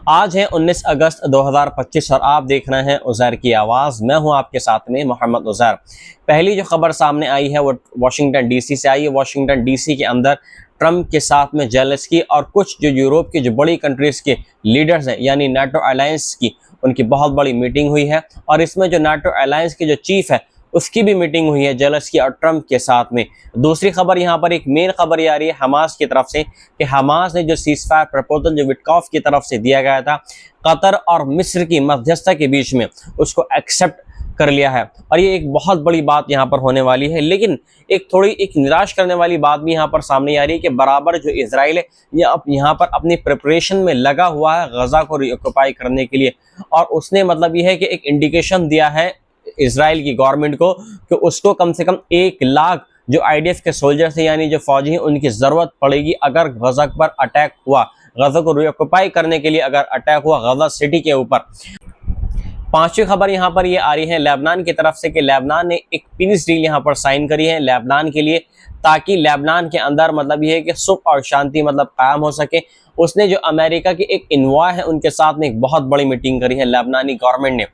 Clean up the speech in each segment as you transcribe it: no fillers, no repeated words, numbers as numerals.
आज है 19 अगस्त 2025 और आप देख रहे हैं उज़ैर की आवाज़। मैं हूं आपके साथ में मोहम्मद उज़ैर। पहली जो खबर सामने आई है वो वाशिंगटन डीसी से आई है। वाशिंगटन डीसी के अंदर ट्रंप के साथ में जेलेंस्की और कुछ जो यूरोप की जो बड़ी कंट्रीज़ के लीडर्स हैं यानी नाटो अलायंस की उनकी बहुत बड़ी मीटिंग हुई है और इसमें जो नाटो अलायंस के जो चीफ है उसकी भी मीटिंग हुई है जेलेंस्की और ट्रंप के साथ में। दूसरी खबर यहाँ पर एक मेन खबर ये आ रही है हमास की तरफ से कि हमास ने जो सीज़फायर प्रपोजल जो विटकॉफ की तरफ से दिया गया था कतर और मिस्र की मध्यस्थता के बीच में उसको एक्सेप्ट कर लिया है और ये एक बहुत बड़ी बात यहाँ पर होने वाली है। लेकिन एक निराश करने वाली बात भी यहाँ पर सामने आ रही है कि बराबर जो इजराइल है ये अब यहाँ पर अपनी प्रिपरेशन में लगा हुआ है गजा को रिऑक्युपाई करने के लिए और उसने मतलब ये है कि एक इंडिकेशन दिया है इजराइल की गवर्नमेंट को कि उसको कम से कम 1 लाख जो आईडीएफ के सोल्जर्स हैं यानी जो फौजी हैं उनकी ज़रूरत पड़ेगी अगर गजा पर अटैक हुआ, गजा को रिऑक्युपाई करने के लिए अगर अटैक हुआ गजा सिटी के ऊपर। पांचवी खबर यहाँ पर ये आ रही है लेबनान की तरफ से कि लेबनान ने एक पीस डील यहाँ पर साइन करी है लेबनान के लिए ताकि लेबनान के अंदर मतलब ये है कि सुख और शांति मतलब कायम हो सके। उसने जो अमेरिका की एक इन्वॉय है उनके साथ में एक बहुत बड़ी मीटिंग करी है लेबनानी गवर्नमेंट ने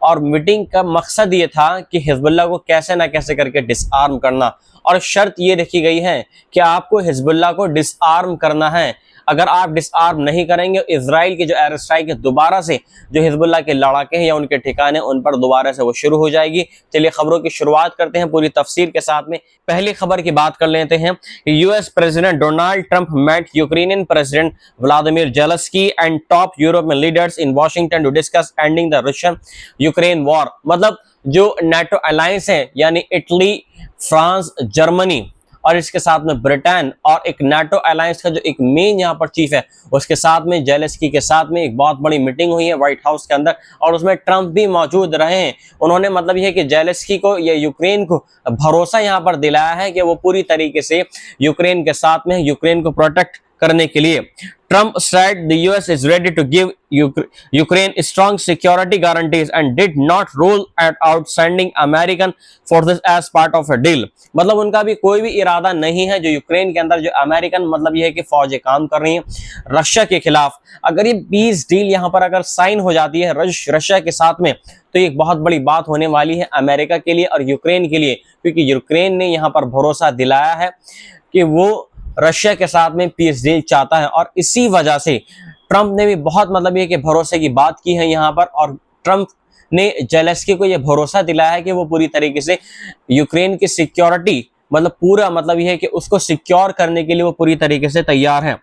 और मीटिंग का मकसद ये था कि हिजबुल्लाह को कैसे ना कैसे करके डिसआर्म करना और शर्त ये रखी गई है कि आपको हिजबुल्लाह को डिसआर्म करना है। अगर आप डिसआर्म नहीं करेंगे इजराइल की जो एयर स्ट्राइक है दोबारा से जो हिजबुल्लाह के लड़ाके हैं या उनके ठिकाने उन पर दोबारा से वो शुरू हो जाएगी। चलिए खबरों की शुरुआत करते हैं पूरी तफसीर के साथ में। पहली खबर की बात कर लेते हैं। US president Donald Trump met Ukrainian president Vladimir Zelensky and top European leaders in Washington to discuss ending the Russian Ukraine war. मतलब जो नाटो अलायंस है यानी इटली, फ्रांस, जर्मनी और इसके साथ में ब्रिटेन और एक नाटो अलायंस का जो एक मेन यहाँ पर चीफ है उसके साथ में जेलेंस्की के साथ में एक बहुत बड़ी मीटिंग हुई है व्हाइट हाउस के अंदर और उसमें ट्रंप भी मौजूद रहे हैं। उन्होंने मतलब यह है कि जेलेंस्की को या यूक्रेन को भरोसा यहाँ पर दिलाया है कि वो पूरी तरीके से यूक्रेन के साथ में यूक्रेन को प्रोटेक्ट करने के लिए। Trump said the US is ready to give Ukraine strong security guarantees and did not rule out sending American forces as part of a deal। मतलब उनका भी कोई भी इरादा नहीं है जो यूक्रेन के अंदर जो अमेरिकन मतलब ये है कि फौजें काम कर रही हैं रशिया के खिलाफ। अगर ये पीस डील यहाँ पर अगर साइन हो जाती है रशिया के साथ में तो ये बहुत बड़ी बात होने वाली है अमेरिका के लिए और यूक्रेन के लिए, क्योंकि यूक्रेन ने यहाँ पर भरोसा दिलाया है कि वो रशिया के साथ में पीस डील चाहता है और इसी वजह से ट्रंप ने भी बहुत मतलब ये कि भरोसे की बात की है यहाँ पर और ट्रंप ने जेलेंस्की को ये भरोसा दिलाया है कि वो पूरी तरीके से यूक्रेन की सिक्योरिटी मतलब पूरा मतलब ये है कि उसको सिक्योर करने के लिए वो पूरी तरीके से तैयार है।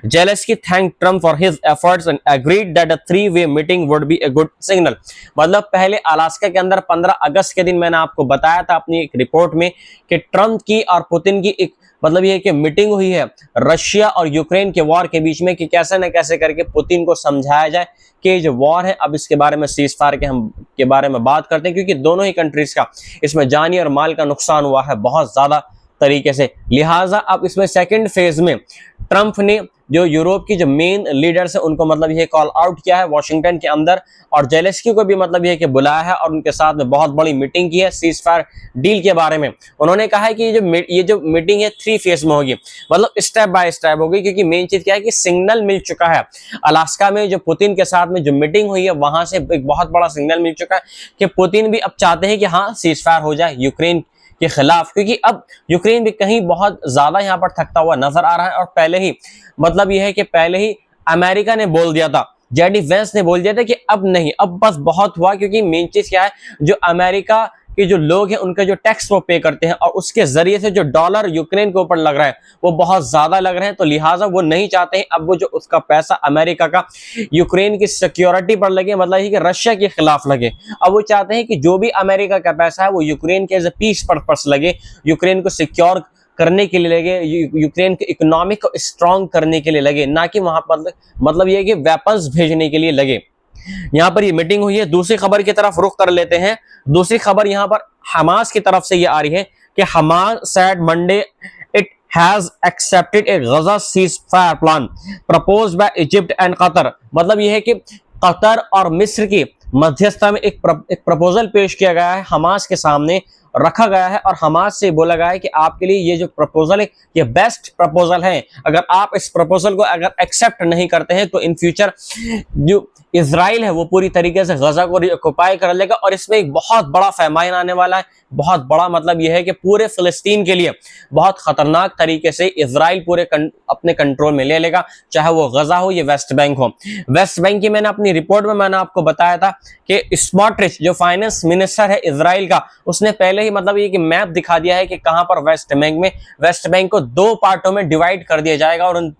Zelensky thank Trump for his efforts and agreed that a 3-way meeting would be a good signal. मतलब पहले अलास्का के अंदर 15 अगस्त के दिन मैंने आपको बताया था अपनी एक रिपोर्ट में कि ट्रंप की और पुतिन की एक मतलब ये कि मीटिंग हुई है रशिया और यूक्रेन के वॉर के बीच में कि कैसे न कैसे करके पुतिन को समझाया जाए कि जो वॉर है अब इसके बारे में सीज़फायर के बारे में बात करते हैं, क्योंकि दोनों ही कंट्रीज का इसमें जानी और माल का नुकसान हुआ है बहुत ज्यादा तरीके से। लिहाजा अब इसमें सेकंड फेज में ट्रंप ने जो यूरोप की जो मेन लीडर्स है उनको मतलब ये कॉल आउट किया है वाशिंगटन के अंदर और जेलेंस्की को भी मतलब ये कि बुलाया है और उनके साथ में बहुत बड़ी मीटिंग की है सीज़फायर डील के बारे में। उन्होंने कहा है कि ये जो मीटिंग है 3 फेज में होगी, मतलब स्टेप बाय स्टेप होगी, क्योंकि मेन चीज क्या है कि सिग्नल मिल चुका है अलास्का में जो पुतिन के साथ में जो मीटिंग हुई है वहां से एक बहुत बड़ा सिग्नल मिल चुका है कि पुतिन भी अब चाहते हैं कि हाँ सीज़फायर हो जाए यूक्रेन के खिलाफ, क्योंकि अब यूक्रेन भी कहीं बहुत ज्यादा यहाँ पर थकता हुआ नजर आ रहा है और पहले ही मतलब यह है कि पहले ही अमेरिका ने बोल दिया था, जेडी वेंस ने बोल दिया था कि अब नहीं, अब बस बहुत हुआ, क्योंकि मेन चीज क्या है जो अमेरिका के जो लोग हैं उनका जो टैक्स वो पे करते हैं और उसके जरिए से जो डॉलर यूक्रेन के ऊपर लग रहा है वो बहुत ज्यादा लग रहे हैं, तो लिहाजा वो नहीं चाहते हैं अब वो जो उसका पैसा अमेरिका का यूक्रेन की सिक्योरिटी पर लगे, मतलब ही कि रशिया के खिलाफ लगे। अब वो चाहते हैं कि जो भी अमेरिका का पैसा है वो यूक्रेन के एज ए पीस पर्पस लगे, यूक्रेन को सिक्योर करने के लिए लगे, यूक्रेन के इकोनॉमिक को स्ट्रॉन्ग करने के लिए लगे, ना कि वहां पर मतलब ये कि वेपन्स भेजने के लिए लगे। यहाँ पर ये मीटिंग हुई है। दूसरी खबर की तरफ रुख कर लेते हैं। दूसरी खबर यहाँ पर हमास की तरफ से ये आ रही है कि Hamas said Monday it has accepted a Gaza ceasefire plan proposed by Egypt and Qatar. मतलब ये है कि कतर और मिस्र की मध्यस्थता में एक प्रपोजल पेश किया गया है हमास के सामने रखा गया है और हमास से बोला गया है कि आपके लिए ये जो प्रपोजल है ये बेस्ट प्रपोजल है। अगर आप इस प्रपोजल को अगर एक्सेप्ट नहीं करते हैं तो इन फ्यूचर जो इजराइल है वो पूरी तरीके से गजा को ऑक्युपाई कर लेगा और इसमें एक बहुत बड़ा फैमाइन आने वाला है। बहुत बड़ा मतलब यह है कि पूरे फिलिस्तीन के लिए बहुत खतरनाक तरीके से इजराइल पूरे अपने कंट्रोल में ले लेगा, चाहे वो गजा हो या वेस्ट बैंक हो। वेस्ट बैंक की मैंने अपनी रिपोर्ट में मैंने आपको बताया था कि स्मोट्रिच जो फाइनेंस मिनिस्टर है इजराइल का, उसने पहले ही मतलब ये कि मैप दिखा दिया है कि कहां पर वेस्ट बैंक को 2 पार्टों में डिवाइड कर दिया जाएगा और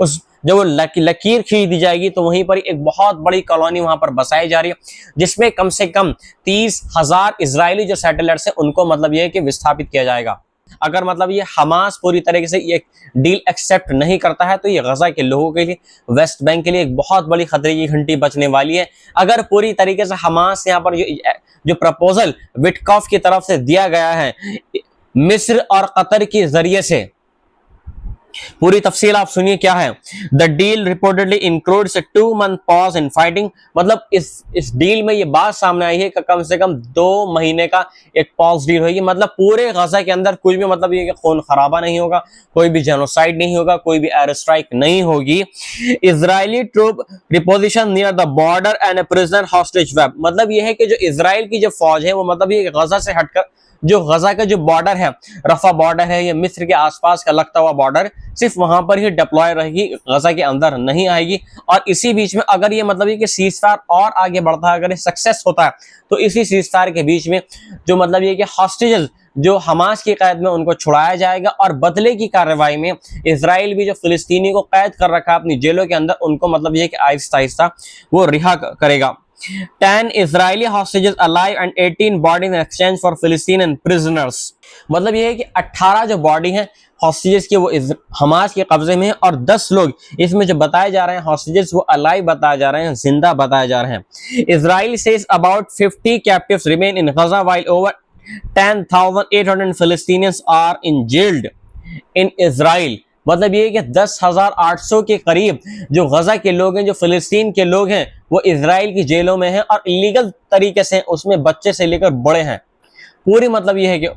उस जब वो लकीर खींच दी जाएगी तो वहीं पर एक बहुत बड़ी कॉलोनी वहां पर बसाई जा रही है, जिसमें कम से कम 30,000 इजरायली जो सेटलर्स हैं उनको मतलब ये है कि विस्थापित किया जाएगा। अगर मतलब ये हमास पूरी तरीके से ये डील एक्सेप्ट नहीं करता है तो ये गजा के लोगों के लिए, वेस्ट बैंक के लिए एक बहुत बड़ी खतरे की घंटी बजने वाली है। अगर पूरी तरीके से हमास यहाँ पर जो प्रपोजल विटकॉफ की तरफ से दिया गया है मिस्र और कतर के जरिए से, पूरी तफसील आप सुनिए क्या है। The deal reportedly includes a 2-month pause in fighting. मतलब इस डील में ये बात सामने आई है कि कम से कम 2 महीने का एक पॉज डील होगी। मतलब पूरे गजा के अंदर कुछ भी मतलब ये कि खून खराबा नहीं होगा, कोई भी जेनोसाइड नहीं होगा, कोई भी एयर स्ट्राइक नहीं होगी। Israeli troop reposition near the border and a prisoner hostage web. मतलब ये है कि जो इजराइल की जो फौज है वो मतलब ये गजा से हटकर जो गजा का जो बॉर्डर है, रफा बॉर्डर है या मिस्र के आसपास का लगता हुआ बॉर्डर, सिर्फ वहां पर ही डिप्लॉय रहेगी, गजा के अंदर नहीं आएगी। और इसी बीच में अगर ये मतलब ये कि सीजफायर और आगे बढ़ता है, अगर ये सक्सेस होता है तो इसी सीजफायर के बीच में जो मतलब ये कि हॉस्टेजेस जो हमास की कैद में उनको छुड़ाया जाएगा और बदले की कार्रवाई में इजराइल भी जो फिलिस्तीनी को कैद कर रखा है अपनी जेलों के अंदर उनको मतलब ये कि आहिस्ता आहिस्ता वो रिहा करेगा। 10 Israeli hostages alive and 18 bodies in exchange for Palestinian prisoners। मतलब ये है कि 18 जो बॉडी हैं हॉस्टेजेस के वो हमास के कब्जे में है और 10 लोग इसमें जो बताए जा रहे हैं हॉस्टेजेस वो अलाइव बताए जा रहे हैं, जिंदा बताए जा रहे हैं। Israel says about 50 captives remain in Gaza while over 10,800 Palestinians are in jailed in Israel. मतलब ये कि 10,800 के करीब जो गजा के लोग हैं, जो फिलिस्तीन के लोग हैं, वो इजराइल की जेलों में हैं और इलीगल तरीके से उसमें बच्चे से लेकर बड़े हैं। पूरी मतलब ये है कि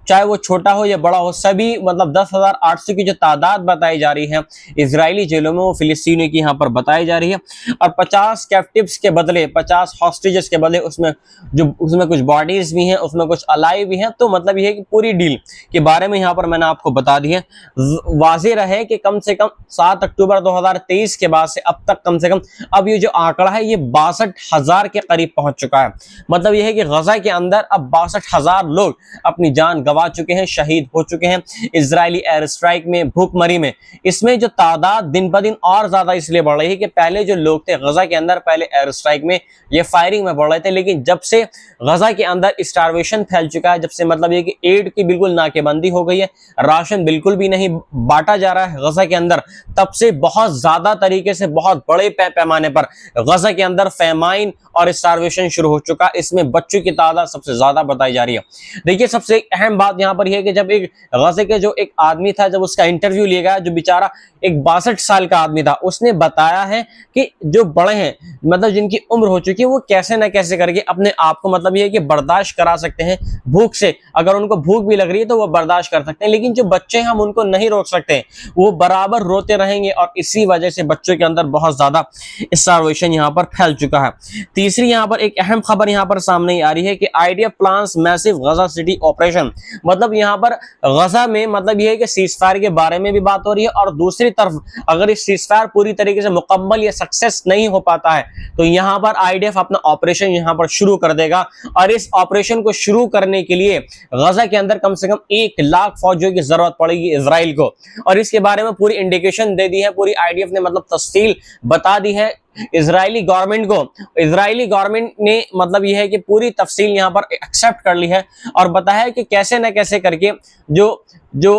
चाहे वो छोटा हो या बड़ा हो, सभी मतलब 10,800 की जो तादाद बताई जा रही है इजरायली जेलों में वो फिलिस्तीनियों की यहाँ पर बताई जा रही है। और 50 कैप्टिव्स के बदले, 50 हॉस्टेजेस के बदले उसमें कुछ बॉडीज भी हैं, उसमें कुछ अलाइव भी हैं। तो मतलब ये है कि पूरी डील के बारे में यहाँ पर मैंने आपको बता दी है। वाज़ेह रहे कि कम से कम 7 अक्टूबर 2023 के बाद से अब तक कम से कम अब ये जो आंकड़ा है ये 62,000 के करीब पहुंच चुका है। मतलब ये है कि गजा के अंदर अब 62,000 लोग अपनी जान गवा चुके हैं, शहीद हो चुके हैं इजरायली एयर स्ट्राइक में, भूखमरी में। इसमें जो तादाद दिन ब दिन और ज्यादा इसलिए बढ़ रही है कि पहले जो लोग थे गजा के अंदर पहले एयर स्ट्राइक में ये फायरिंग में बढ़ रहे थे, लेकिन जब से गजा के अंदर स्टारवेशन फैल चुका है, जब से मतलब ये कि एड की बिल्कुल नाकेबंदी हो गई है, राशन बिल्कुल भी नहीं बांटा जा रहा है गजा के अंदर, तब से बहुत ज्यादा तरीके से बहुत बड़े पैमाने पर गजा के अंदर फेमाइन और स्टारवेशन शुरू हो चुका। इसमें बच्चों की तादाद सबसे ज्यादा बताई जा रही है। देखिए सबसे अहम बात यहाँ पर यह है कि जब एक गजा के जो एक आदमी था, जब उसका इंटरव्यू लिया गया, जो बेचारा एक 62 साल का आदमी था, उसने बताया है कि जो बड़े हैं मतलब जिनकी उम्र हो चुकी है वो कैसे ना कैसे करके अपने आप को मतलब ये है कि बर्दाश्त करा सकते हैं भूख से। अगर उनको भूख भी लग रही है तो वो बर्दाश्त कर सकते हैं, लेकिन जो बच्चे हम उनको नहीं रोक सकते, वो बराबर रोते रहेंगे और इसी वजह से बच्चों के अंदर बहुत ज्यादा स्टारवेशन यहाँ पर फैल चुका है। तीसरी यहाँ पर एक अहम खबर यहाँ पर सामने आ रही है कि IDF प्लान्स मैसिव गजा सिटी ऑपरेशन। मतलब यहाँ पर गजा में मतलब ये है कि सीजफायर के बारे में भी बात हो रही है और दूसरी तरफ अगर इस सीजफायर पूरी तरीके से मुकम्मल या सक्सेस नहीं हो पाता है तो यहाँ पर IDF अपना ऑपरेशन यहाँ पर शुरू कर देगा। और इस ऑपरेशन को शुरू करने के लिए गजा के अंदर कम से कम 1 लाख फौजियों की जरूरत पड़ेगी इजराइल को, और इसके बारे में पूरी इंडिकेशन दे दी है, पूरी IDF ने मतलब तफसील बता दी है इजरायली गवर्नमेंट को। इजरायली गवर्नमेंट ने मतलब यह है कि पूरी तफसील यहाँ पर एक्सेप्ट कर ली है और बताया है कि कैसे न कैसे करके जो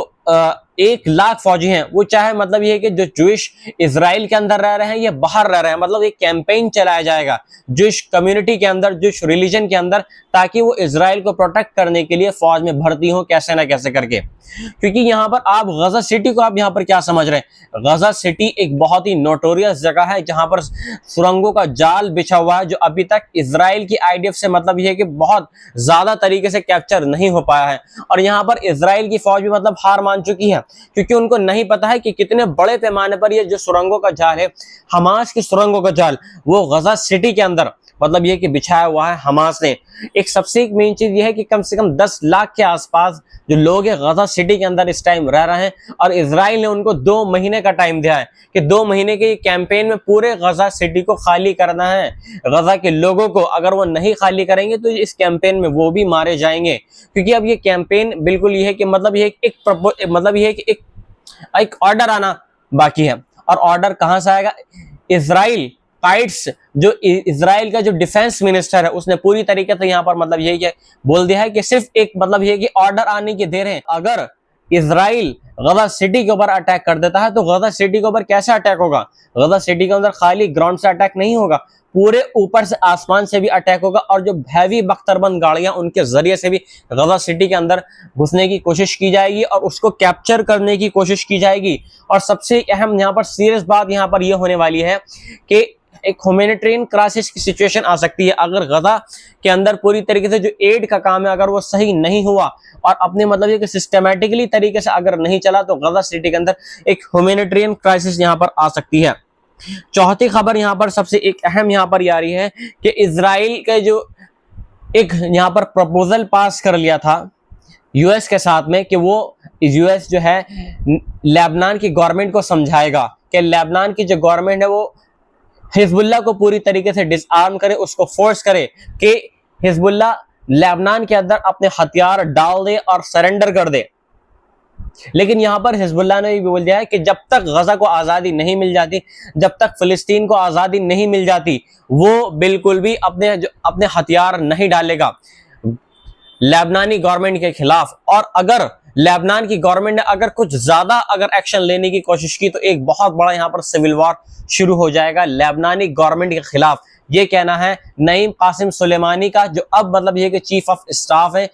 1 लाख फौजी हैं, वो चाहे मतलब ये है कि जो जूइश इजराइल के अंदर रह रहे हैं या बाहर रह रहे हैं, मतलब एक कैंपेन चलाया जाएगा जूइश कम्युनिटी के अंदर, जूइश रिलीजन के अंदर, ताकि वो इजराइल को प्रोटेक्ट करने के लिए फौज में भर्ती हो कैसे ना कैसे करके। क्योंकि यहाँ पर आप गजा सिटी को आप यहाँ पर क्या समझ रहे हैं, गजा सिटी एक बहुत ही नोटोरियस जगह है जहां पर सुरंगों का जाल बिछा हुआ है, जो अभी तक इजराइल की आईडीएफ से मतलब ये है कि बहुत ज्यादा तरीके से कैप्चर नहीं हो पाया है। और यहाँ पर इजराइल की फौज भी मतलब हार मान चुकी है, क्योंकि उनको नहीं पता है कि कितने बड़े पैमाने पर ये जो सुरंगों का जाल है, हमास की सुरंगों का जाल, वो गजा सिटी के अंदर मतलब ये कि बिछाया हुआ है हमास ने। एक मेन चीज ये है कि कम से कम 10 लाख के आसपास जो लोग हैं गजा सिटी के अंदर इस टाइम रह रहे हैं, और इजराइल ने उनको 2 महीने का टाइम दिया है कि 2 महीने के कैंपेन में पूरे गजा सिटी को खाली करना है। गजा के लोगों को अगर वो नहीं खाली करेंगे तो इस कैंपेन में वो भी मारे जाएंगे, क्योंकि अब ये कैंपेन बिल्कुल ये है कि मतलब ये है कि एक ऑर्डर आना बाकी है। और ऑर्डर कहां से आएगा, इजराइल काइट्स, जो इजराइल का जो डिफेंस मिनिस्टर है, उसने पूरी तरीके से यहाँ पर मतलब ये बोल दिया है कि सिर्फ एक मतलब ये कि ऑर्डर आने की देर है। अगर इजराइल गजा सिटी के ऊपर अटैक कर देता है तो गजा सिटी के ऊपर कैसे अटैक होगा, गजा सिटी के अंदर खाली ग्राउंड से अटैक नहीं होगा, पूरे ऊपर से आसमान से भी अटैक होगा, और जो हैवी बख्तरबंद गाड़ियां उनके जरिए से भी गजा सिटी के अंदर घुसने की कोशिश की जाएगी और उसको कैप्चर करने की कोशिश की जाएगी। और सबसे अहम यहाँ पर सीरियस बात यहाँ पर यह होने वाली है कि एक ह्यूमैनिटेरियन क्राइसिस की सिचुएशन आ सकती है अगर गजा के अंदर पूरी तरीके से जो एड का काम है अगर वो सही नहीं हुआ और अपने मतलब ये कि सिस्टमैटिकली तरीके से अगर नहीं चला, तो गजा सिटी के अंदर एक ह्यूमैनिटेरियन क्राइसिस यहाँ पर आ सकती है। चौथी खबर यहाँ पर सबसे एक अहम यहाँ पर आ रही है कि इजराइल के जो एक यहाँ पर प्रपोजल पास कर लिया था यूएस के साथ में, कि वो यूएस जो है लेबनान की गवर्नमेंट को समझाएगा कि लेबनान की जो गवर्नमेंट है वो हिजबुल्लाह को पूरी तरीके से डिसआर्म करे, उसको फोर्स करे कि हिजबुल्लाह लेबनान के अंदर अपने हथियार डाल दे और सरेंडर कर दे। लेकिन यहां पर हिजबुल्लाह ने भी बोल दिया है कि जब तक गजा को आजादी नहीं मिल जाती, जब तक फिलिस्तीन को आजादी नहीं मिल जाती, वो बिल्कुल भी अपने हथियार नहीं डालेगा लेबनानी गवर्नमेंट के खिलाफ। और अगर लेबनान की गवर्नमेंट ने अगर कुछ ज्यादा अगर एक्शन लेने की कोशिश की तो एक बहुत बड़ा यहां पर सिविल वॉर शुरू हो जाएगा लेबनानी गवर्नमेंट के खिलाफ। ये कहना है नईम कासिम सुलेमानी का, जो अब मतलब ये कि चीफ ऑफ स्टाफ है,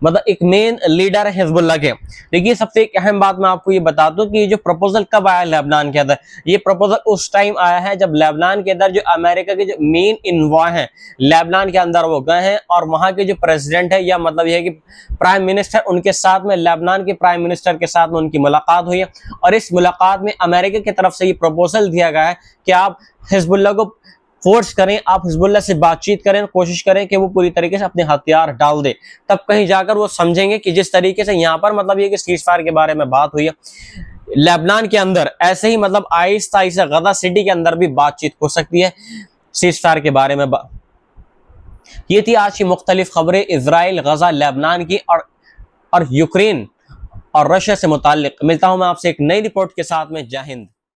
मतलब एक मेन लीडर है हिजबुल्लाह के। देखिए सबसे एक अहम बात मैं आपको ये बता दूं कि ये जो प्रपोजल कब आया लेबनान के अंदर, ये प्रपोजल उस टाइम आया है जब लेबनान के अंदर जो अमेरिका के जो मेन इन्वॉय हैं लेबनान के अंदर वो गए हैं, और वहां के जो प्रेसिडेंट है या मतलब ये है कि प्राइम मिनिस्टर, उनके साथ में लेबनान के प्राइम मिनिस्टर के साथ में उनकी मुलाकात हुई है। और इस मुलाकात में अमेरिका की तरफ से ये प्रपोजल दिया गया है कि आप हिजबुल्लाह को फोर्स करें, आप हिजबुल्लाह से बातचीत करें, कोशिश करें कि वो पूरी तरीके से अपने हथियार डाल दे, तब कहीं जाकर वो समझेंगे कि जिस तरीके से यहाँ पर मतलब ये कि सीज फायर के बारे में बात हुई है लेबनान के अंदर, ऐसे ही मतलब आहिस्ता आहिस्ता गजा सिटी के अंदर भी बातचीत हो सकती है सीज फायर के बारे में। ये थी आज की मुख्तलिफ खबरें इजराइल, गजा, लेबनान की और यूक्रेन और रशिया से मुताल्लिक। मिलता हूं मैं आपसे एक नई रिपोर्ट के साथ में। जय हिंद।